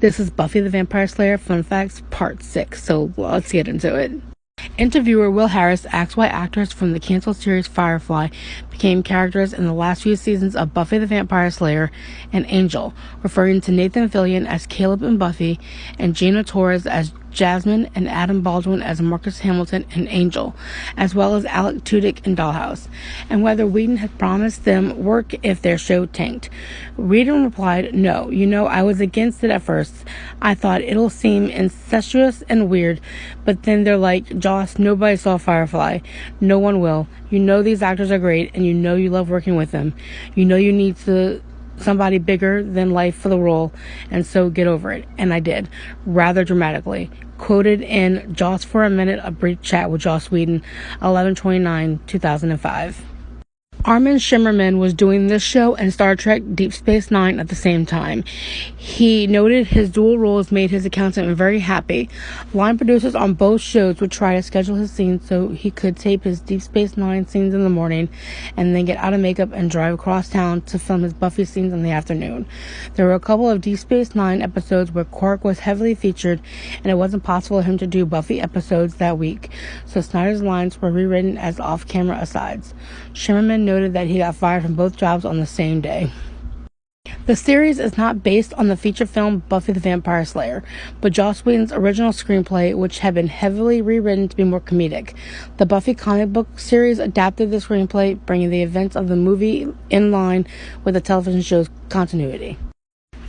This is Buffy the Vampire Slayer Fun Facts Part 6, so let's get into it. Interviewer Will Harris asks why actors from the canceled series Firefly became characters in the last few seasons of Buffy the Vampire Slayer and Angel, referring to Nathan Fillion as Caleb and Buffy, and Gina Torres as Jasmine, and Adam Baldwin as Marcus Hamilton and Angel, as well as Alec Tudyk in Dollhouse, and whether Whedon had promised them work if their show tanked. Whedon replied, "No, I was against it at first. I thought it'll seem incestuous and weird, but then they're like, Joss, nobody saw Firefly. No one will. These actors are great, and you love working with them. You need somebody bigger than life for the role, and so get over it." And I did, rather dramatically. Quoted in Joss for a Minute, a brief chat with Joss Whedon, 11/29/2005. Armin Shimmerman was doing this show and Star Trek Deep Space Nine at the same time. He noted his dual roles made his accountant very happy. Line producers on both shows would try to schedule his scenes so he could tape his Deep Space Nine scenes in the morning and then get out of makeup and drive across town to film his Buffy scenes in the afternoon. There were a couple of Deep Space Nine episodes where Quark was heavily featured and it wasn't possible for him to do Buffy episodes that week, so Snyder's lines were rewritten as off-camera asides. Shimmerman noted that he got fired from both jobs on the same day. The series is not based on the feature film Buffy the Vampire Slayer, but Joss Whedon's original screenplay, which had been heavily rewritten to be more comedic. The Buffy comic book series adapted the screenplay, bringing the events of the movie in line with the television show's continuity.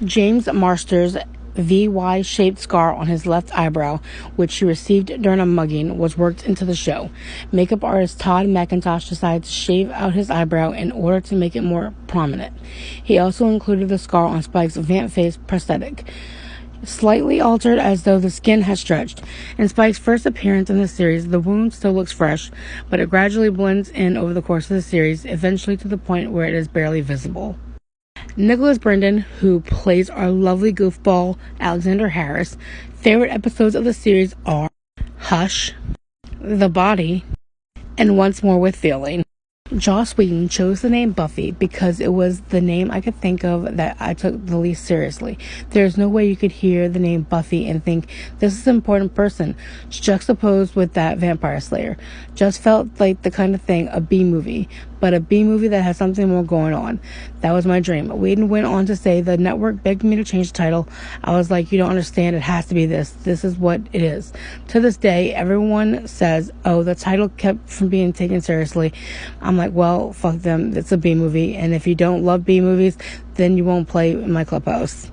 James Marsters' V-Y-shaped scar on his left eyebrow, which he received during a mugging, was worked into the show. Makeup artist Todd McIntosh decided to shave out his eyebrow in order to make it more prominent. He also included the scar on Spike's vamp face prosthetic, slightly altered as though the skin had stretched. In Spike's first appearance in the series, the wound still looks fresh, but it gradually blends in over the course of the series, eventually to the point where it is barely visible. Nicholas Brendon, who plays our lovely goofball Alexander Harris, favorite episodes of the series are Hush, The Body, and Once More with Feeling. Joss Whedon chose the name Buffy because it was the name I could think of that I took the least seriously. There's no way you could hear the name Buffy and think, this is an important person, juxtaposed with that Vampire Slayer. Just felt like the kind of thing, a B movie, but a B movie that has something more going on. That was my dream. Whedon went on to say, the network begged me to change the title. I was like, you don't understand, it has to be this. This is what it is. To this day, everyone says, oh, the title kept from being taken seriously. I'm like, well, fuck them. It's a B movie, and if you don't love B movies, then you won't play in my clubhouse.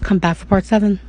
Come back for part 7.